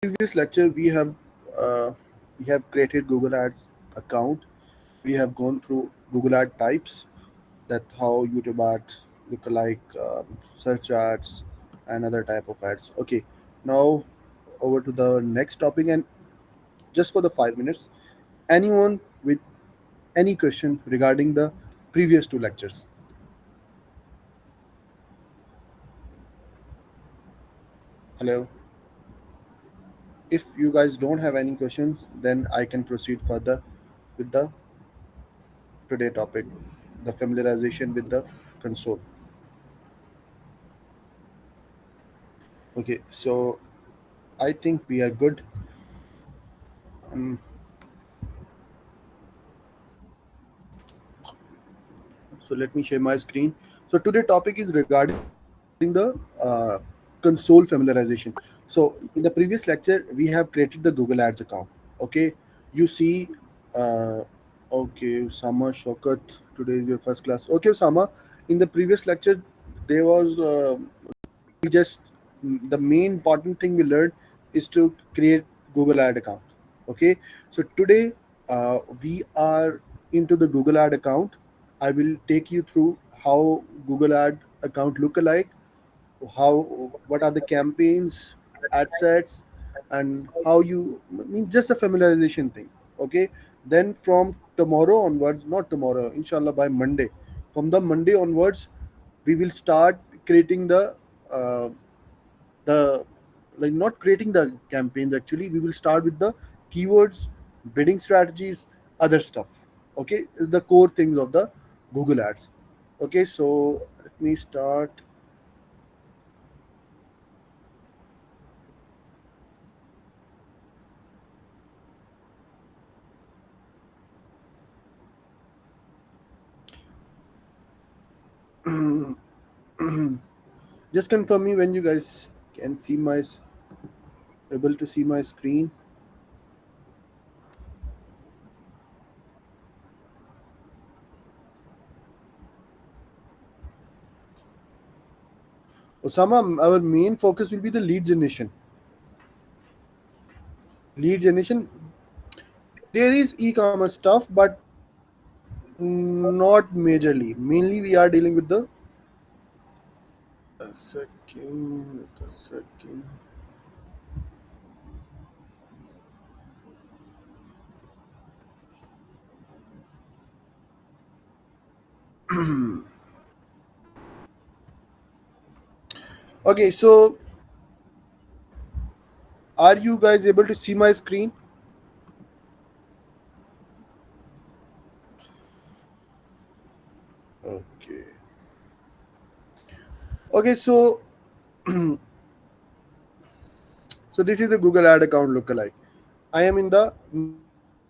previous lecture we have created Google Ads account. We have gone through Google Ad types, that how YouTube ads look like, search ads, and other type of ads. Okay, now over to the next topic, and just for the 5 minutes, anyone with any question regarding the previous two lectures. Hello. If you guys don't have any questions, then I can proceed further with the today topic, the familiarization with the console. Okay, so I think we are good. Um, so let me share my screen. So today topic is regarding the console familiarization. So in the previous lecture, we have created the Google Ads account. Okay, you see, uh, okay, Sama Shokat, today is your first class. Okay, Sama, in the previous lecture, there was we just the main important thing we learned is to create Google Ad account. Okay, so today we are into the Google Ad account. I will take you through how Google Ad account look alike, how what are the campaigns, ad sets, and how you I mean just a familiarization thing. Okay, then from tomorrow onwards, not tomorrow, inshallah by Monday, from the Monday onwards, we will start creating uh, the like not creating the campaigns. Actually, we will start with the keywords, bidding strategies, other stuff. Okay, the core things of the Google Ads. Okay, so let me start. Just confirm me when you guys can see my able to see my screen. Osama, our main focus will be the lead generation. Lead generation. There is e-commerce stuff, but not majorly. Mainly, we are dealing with the a second, a second. Okay, so are you guys able to see my screen? Okay. Okay, so this is the Google Ad account lookalike. I am in the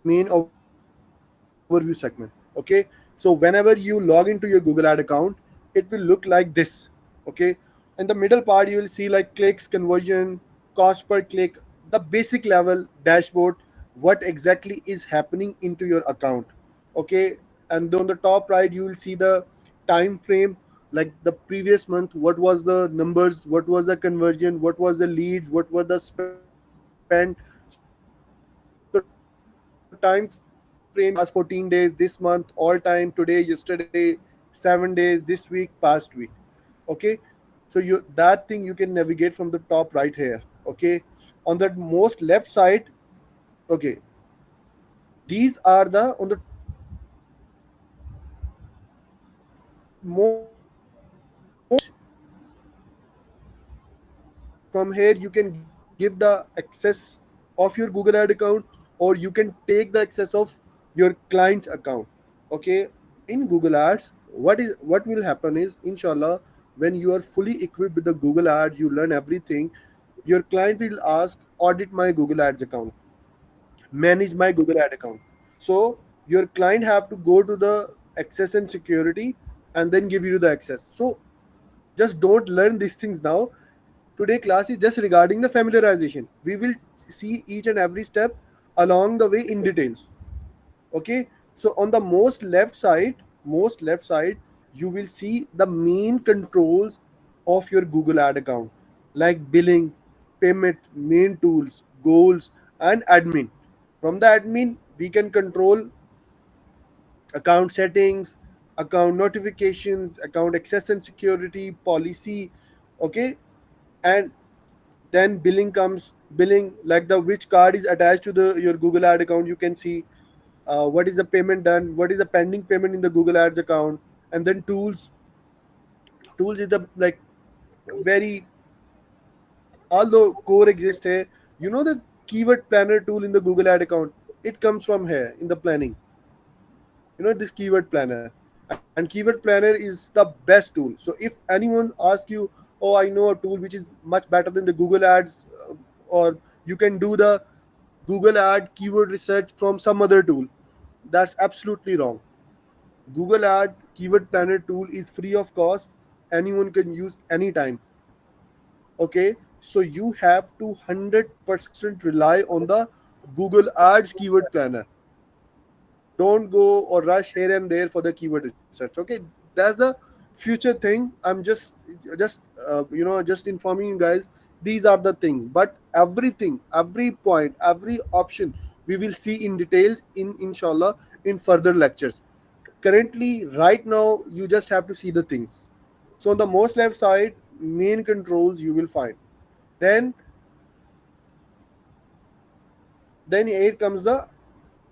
main overview segment. Okay, so whenever you log into your Google Ad account, it will look like this. Okay, in the middle part you will see like clicks, conversion, cost per click, the basic level dashboard, what exactly is happening into your account. Okay, and then on the top right you will see the time frame, like the previous month, what was the numbers, what was the conversion, what was the leads, what was the spend. So time frame you will see last 14 days, this month, all time, today, yesterday, 7 days, this week, past week. Okay, so you that thing you can navigate from the top right here. Okay, on the most left side. Okay, these are the on the most from here you can give the access of your Google Ad account, or you can take the access of your client's account. Okay, in Google Ads, what will happen is, inshallah, when you are fully equipped with the Google Ads, you learn everything. Your client will ask, audit my Google Ads account, manage my Google Ad account. So your client have to go to the access and security and then give you the access. So just don't learn these things now. Today class is just regarding the familiarization. We will see each and every step along the way in details. Okay, so on the most left side you will see the main controls of your Google Ad account, like billing, payment, main tools, goals, and admin. From the admin, we can control account settings, account notifications, account access and security, policy, okay? And then billing comes, billing like the which card is attached to the your Google Ad account. You can see what is the payment done, what is the pending payment in the Google Ads account, and then tools. Tools is the like very, although core exists here, you know the keyword planner tool in the Google Ad account, it comes from here in the planning. You know this keyword planner, and keyword planner is the best tool. So if anyone asks you, oh I know a tool which is much better than the Google Ads, or you can do the Google Ad keyword research from some other tool, that's absolutely wrong. Google Ad keyword planner tool is free of cost, anyone can use anytime. Okay, so you have to 100% rely on the Google Ads keyword planner. Don't go or rush here and there for the keyword research. Okay, that's the future thing. I'm just informing you guys, these are the things, but everything, every point, every option we will see in details in inshallah in further lectures. Currently right now you just have to see the things. So on the most left side, main controls you will find. Then here comes the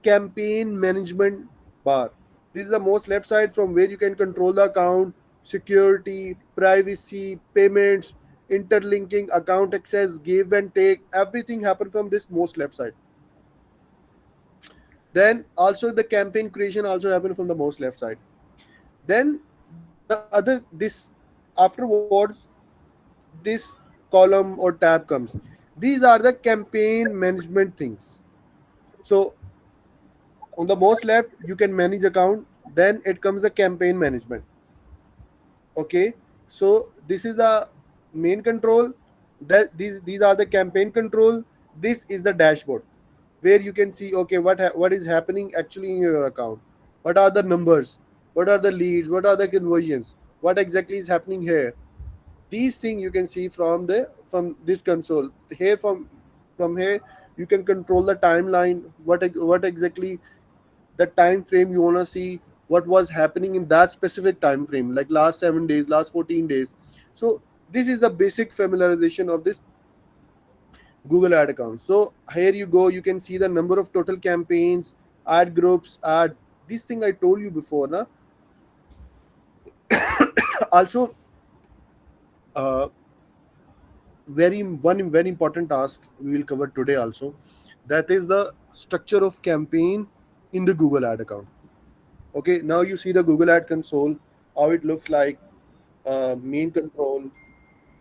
campaign management bar. This is the most left side from where you can control the account, security, privacy, payments, interlinking, account access, give and take. Everything happen from this most left side. Then also the campaign creation also happen from the most left side. Then the other this afterwards this column or tab comes. These are the campaign management things. So on the most left you can manage account, then it comes the campaign management. Okay, so this is the main control, that these are the campaign control. This is the dashboard where you can see, okay, what is happening actually in your account, what are the numbers, what are the leads, what are the conversions, what exactly is happening here. These things you can see from this console here. From here you can control the timeline, what exactly the time frame you want to see, what was happening in that specific time frame, like last 7 days, last 14 days. So this is the basic familiarization of this Google Ad account. So here you go, you can see the number of total campaigns, ad groups, ads. This thing I told you before na. Also, uh, very important task we will cover today also, that is the structure of campaign in the Google Ad account. Okay, now you see the Google Ad console, how it looks like, main control.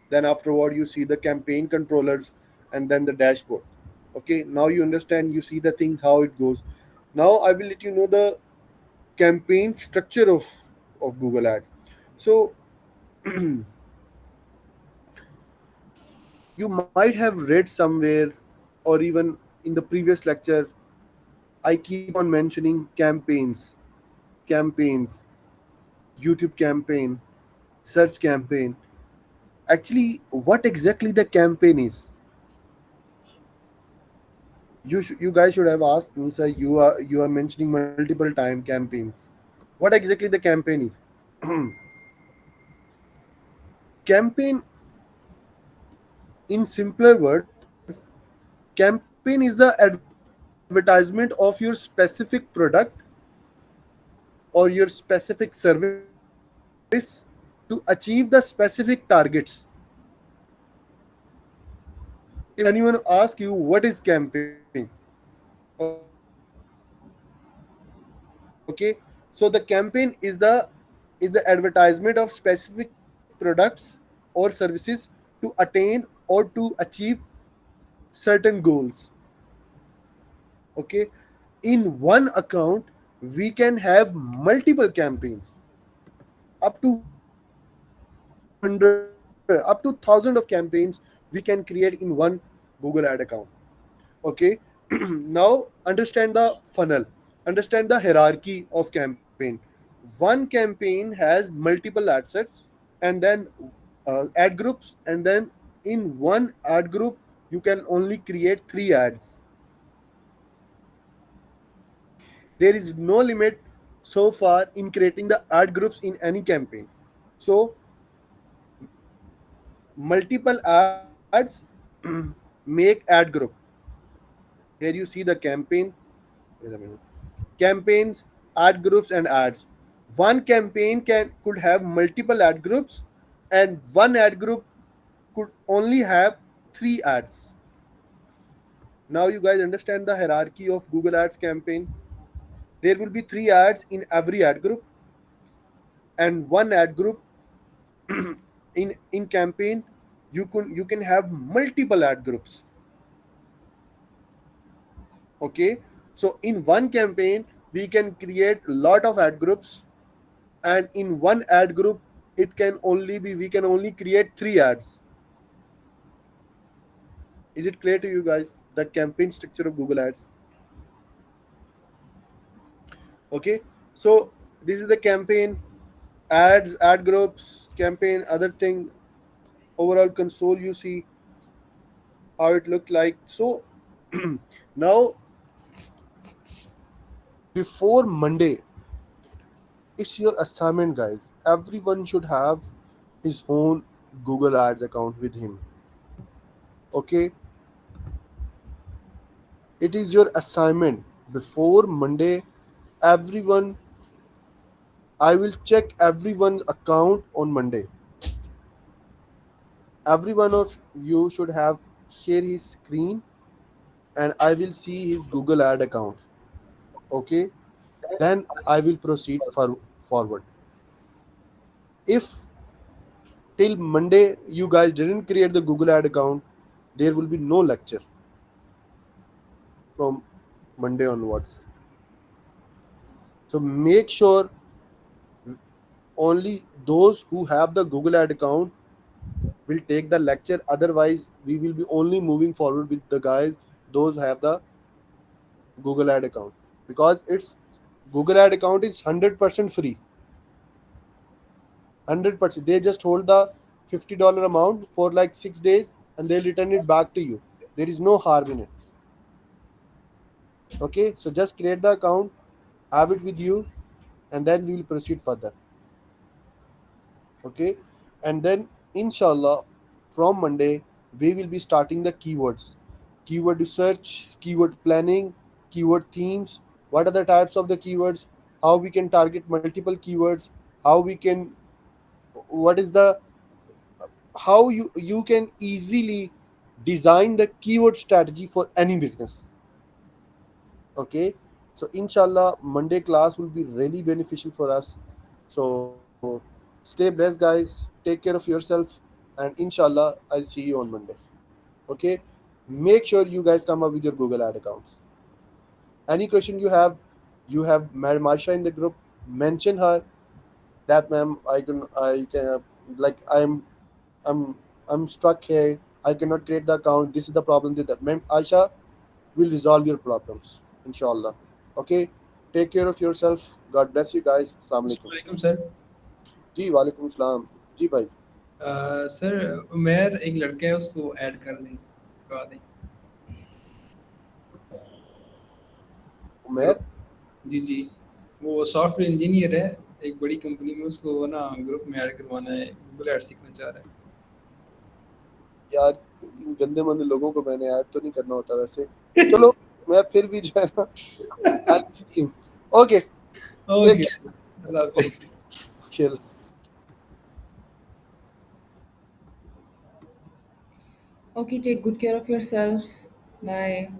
Then afterward you see the campaign controllers, and then the dashboard. Okay, now you understand, you see the things how it goes. Now I will let you know the campaign structure of Google Ad. So you might have read somewhere, or even in the previous lecture, I keep on mentioning campaigns, campaigns, YouTube campaign, search campaign. Actually, what exactly the campaign is? You guys should have asked me, sir. You are mentioning multiple time campaigns. What exactly the campaign is? Campaign, in simpler words, campaign is the advertisement of your specific product or your specific service to achieve the specific targets. If anyone asks you what is campaign, okay, so the campaign is the advertisement of specific products or services to attain or to achieve certain goals. Okay, in one account we can have multiple campaigns, up to 100, up to 1,000 of campaigns we can create in one Google Ad account. Okay, now understand the funnel, understand the hierarchy of campaign. One campaign has multiple ad sets, and then ad groups, and then in one ad group you can only create 3 ads. There is no limit so far in creating the ad groups in any campaign. So multiple ads make ad group. Here you see the campaign. Wait a minute. Campaigns, ad groups, and ads. One campaign could have multiple ad groups, and one ad group could only have 3 ads. Now you guys understand the hierarchy of Google Ads campaign. There will be 3 ads in every ad group, and one ad group in campaign. You can have multiple ad groups. Okay, so in one campaign we can create a lot of ad groups, and in one ad group we can only create 3 ads. Is it clear to you guys the campaign structure of Google Ads? Okay, so this is the campaign, ads, ad groups, campaign, other thing, overall console. You see how it looked like. So now, before Monday, it's your assignment, guys. Everyone should have his own Google Ads account with him. Okay, it is your assignment before Monday. Everyone, I will check everyone's account on Monday. Every one of you should have share his screen, and I will see his Google Ad account. Okay, then I will proceed forward. If till Monday you guys didn't create the Google Ad account, there will be no lecture from Monday onwards. So make sure only those who have the Google Ad account will take the lecture. Otherwise, we will be only moving forward with the guys those have the Google Ad account, because it's Google Ad account is 100% free. 100%. They just hold the $50 amount for like 6 days, and they'll return it back to you. There is no harm in it. Okay, so just create the account, have it with you, and then we will proceed further. Okay, and then inshallah from Monday we will be starting the keywords, keyword research, keyword planning, keyword themes. What are the types of the keywords? How we can target multiple keywords? How we can what is the how you can easily design the keyword strategy for any business. Okay, so inshallah Monday class will be really beneficial for us. So stay blessed, guys, take care of yourself, and inshallah I'll see you on Monday. Okay, make sure you guys come up with your Google Ad accounts. Any question you have Madam Asha in the group, mention her that ma'am, I can like I'm I'm stuck here. I cannot create the account. This is the problem with that. Ma'am Aisha will resolve your problems. Inshallah. Okay. Take care of yourself. God bless you guys. Assalamu alaikum. Assalamualaikum sir. जी वालेकुम सलाम जी भाई sir उमेर एक लड़का है, उसको add कर दें, करवा दें उमेर ग्रुप। जी जी, वो सॉफ्टवेयर इंजीनियर है एक बड़ी कंपनी में, उसको ना ग्रुप में ऐड करवाना है, गूगल ऐड सीखना चाह रहा यार इन गंदे मंदे लोगों को मैंने ऐड तो नहीं करना होता वैसे है। चलो मैं फिर भी जो है ना I see him okay take okay, अल्लाह केयर हाफिज़। Okay Okay, take good care of yourself. Bye.